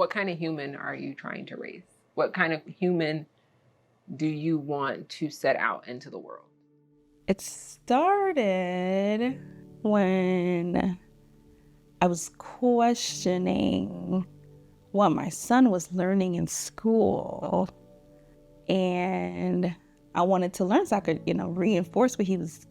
What kind of human are you trying to raise? What kind of human do you want to set out into the world? It started when I was questioning what my son was learning in school. And I wanted to learn so I could, reinforce what he was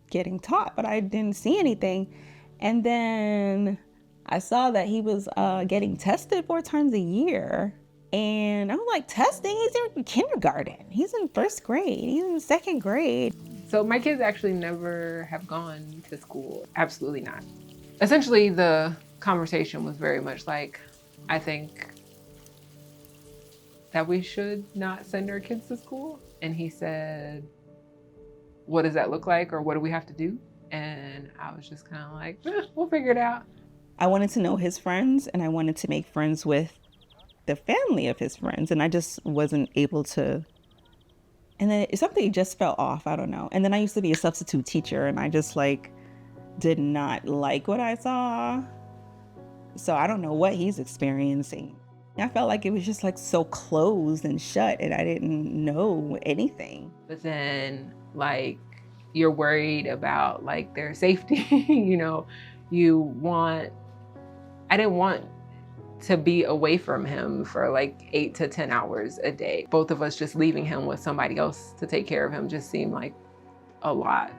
getting taught, but I didn't see anything. And then I saw that he was getting tested 4 times a year. And I'm like, testing? He's in kindergarten. He's in first grade. He's in second grade. So my kids actually never have gone to school. Absolutely not. Essentially, the conversation was very much like, I think that we should not send our kids to school. And he said, what does that look like? Or what do we have to do? And I was just kind of like, we'll figure it out. I wanted to know his friends, and I wanted to make friends with the family of his friends. And I just wasn't able to. And then something just fell off. I don't know. And then I used to be a substitute teacher, and I just did not like what I saw. So I don't know what he's experiencing. I felt like it was just so closed and shut, and I didn't know anything. But then you're worried about their safety. I didn't want to be away from him for 8 to 10 hours a day. Both of us just leaving him with somebody else to take care of him just seemed like a lot.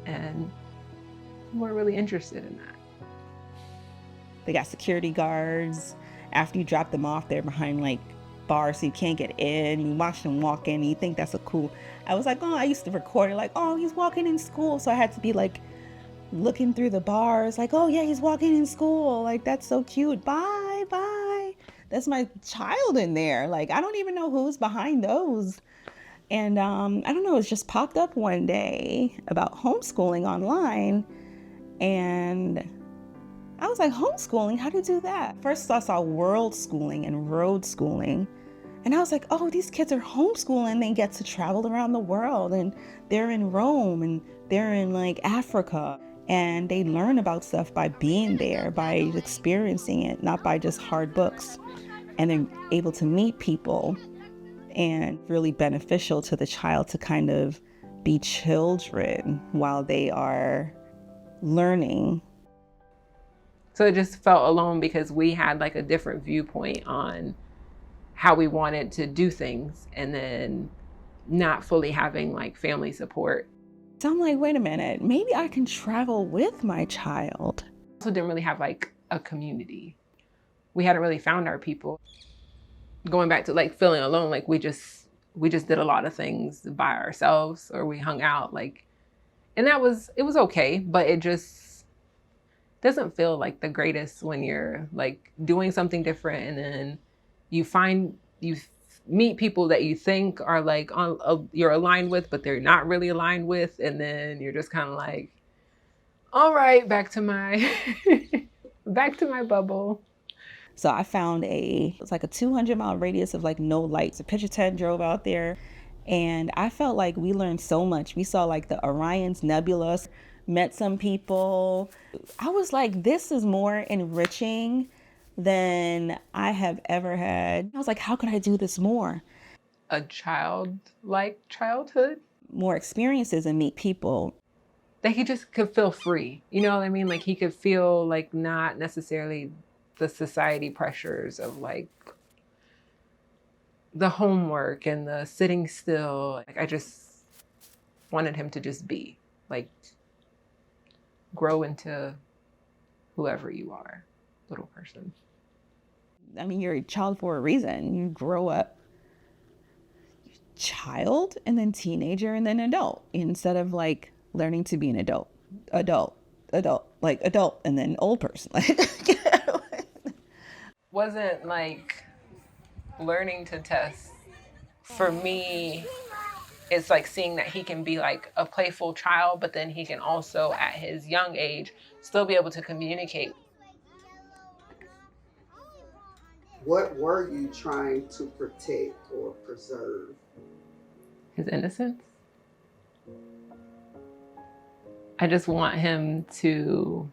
And we weren't really interested in that. They got security guards. After you drop them off, they're behind bars so you can't get in. You watch them walk in and you think that's I was like, oh, I used to record it oh, he's walking in school. So I had to be looking through the bars oh yeah, he's walking in school. That's so cute. Bye, bye. That's my child in there. I don't even know who's behind those. And I don't know, it's just popped up one day about homeschooling online. And I was like, homeschooling? How do you do that? First I saw world schooling and road schooling. And I was like, oh, these kids are homeschooling. They get to travel around the world, and they're in Rome, and they're in Africa. And they learn about stuff by being there, by experiencing it, not by just hard books. And they're able to meet people, and really beneficial to the child to kind of be children while they are learning. So it just felt alone because we had a different viewpoint on how we wanted to do things, and then not fully having family support. So I'm like, wait a minute, maybe I can travel with my child. Also didn't really have a community. We hadn't really found our people. Going back to feeling alone, we just did a lot of things by ourselves, or we hung out and it was okay, but it just doesn't feel like the greatest when you're doing something different, and then you meet people that you think are you're aligned with, but they're not really aligned with, and then you're just kind of all right, back to my back to my bubble. So I found it was a 200-mile radius of no lights. A picture tent drove out there, and I felt like we learned so much. We saw the Orion's Nebula, met some people. I was like, this is more enriching than I have ever had. I was like, how could I do this more? A childlike childhood. More experiences and meet people. That he just could feel free. You know what I mean? He could feel not necessarily the society pressures of the homework and the sitting still. I just wanted him to just be grow into whoever you are, little person. I mean, you're a child for a reason. You grow up child and then teenager and then adult, instead of learning to be an adult, and then old person. Wasn't learning to test. For me, it's seeing that he can be a playful child, but then he can also, at his young age, still be able to communicate. What were you trying to protect or preserve? His innocence. I just want him to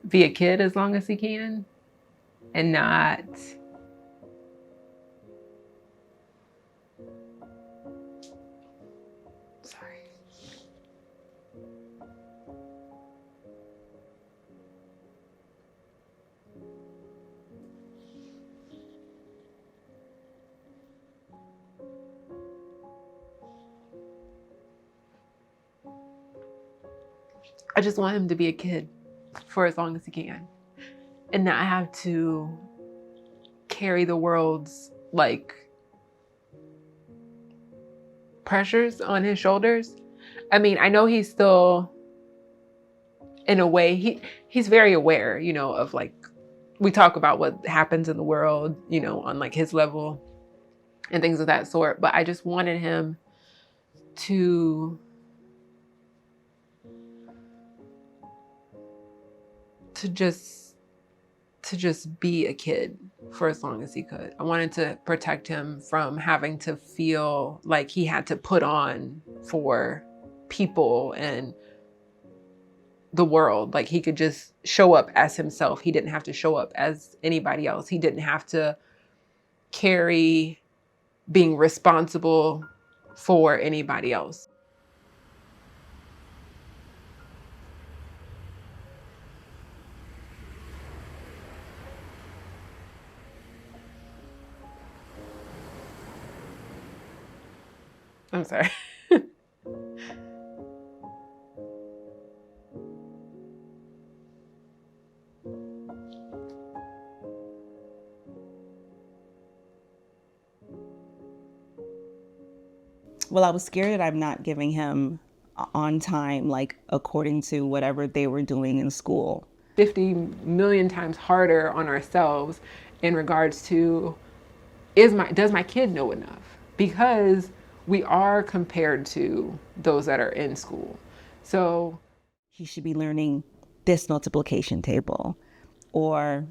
be a kid as long as he can and not sorry. I just want him to be a kid for as long as he can and not have to carry the world's like pressures on his shoulders. I mean, I know he's still, in a way, he's very aware, you know, of like, we talk about what happens in the world, you know, on like his level and things of that sort. But I just wanted him to just be a kid for as long as he could. I wanted to protect him from having to feel like he had to put on for people and the world. Like he could just show up as himself. He didn't have to show up as anybody else. He didn't have to carry being responsible for anybody else. I'm sorry. Well, I was scared that I'm not giving him on time, like according to whatever they were doing in school. 50 million times harder on ourselves in regards to, does my kid know enough? Because we are compared to those that are in school. So He should be learning this multiplication table or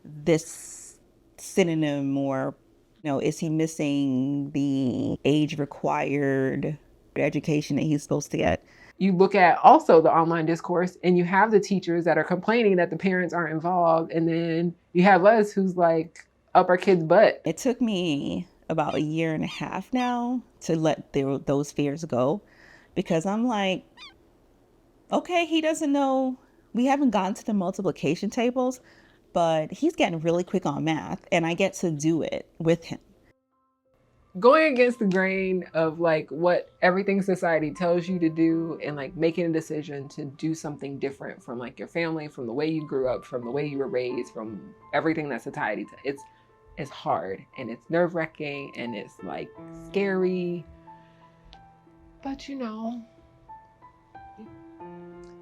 this synonym, or, you know, is he missing the age required education that he's supposed to get? you look at also the online discourse and you have the teachers that are complaining that the parents aren't involved. And then you have us who's like up our kids' butt. It took me about 1.5 years now to let those fears go, because I'm like, okay, he doesn't know. We haven't gotten to the multiplication tables, but he's getting really quick on math and I get to do it with him. Going against the grain of like what everything society tells you to do and like making a decision to do something different from like your family, from the way you grew up, from the way you were raised, from everything that society it's hard and it's nerve-wracking and it's like scary. But you know,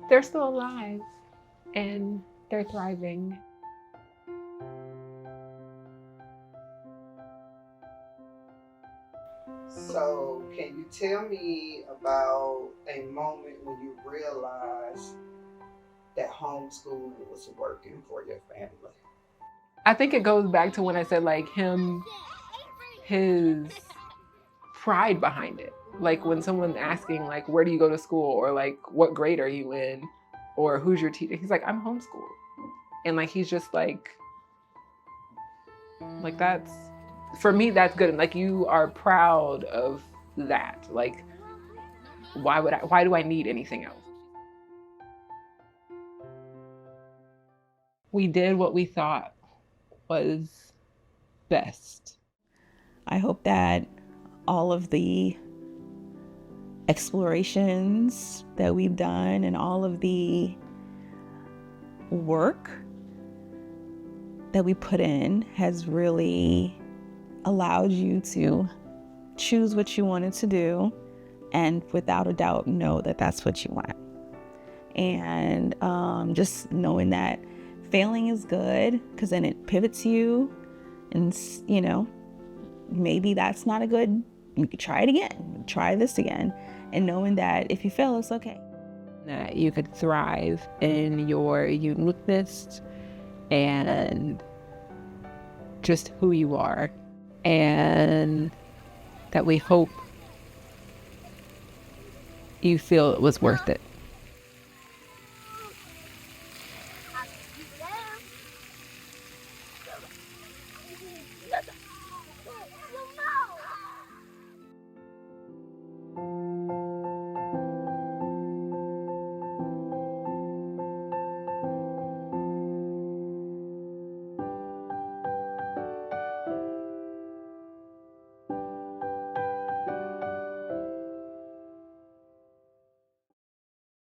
they're still alive and they're thriving. So, can you tell me about a moment when you realized that homeschooling was working for your family? I think it goes back to when I said like his pride behind it. Like when someone's asking like, where do you go to school? Or like, what grade are you in? Or who's your teacher? He's like, I'm homeschooled. And like, he's just like that's, for me, that's good. And like, you are proud of that. Like, why do I need anything else? We did what we thought was best. I hope that all of the explorations that we've done and all of the work that we put in has really allowed you to choose what you wanted to do and without a doubt know that that's what you want. And just knowing that failing is good, because then it pivots you and, you know, maybe that's not a good, you could try it again, try this again. And knowing that if you fail, it's okay. That you could thrive in your uniqueness and just who you are. And that we hope you feel it was worth it. together.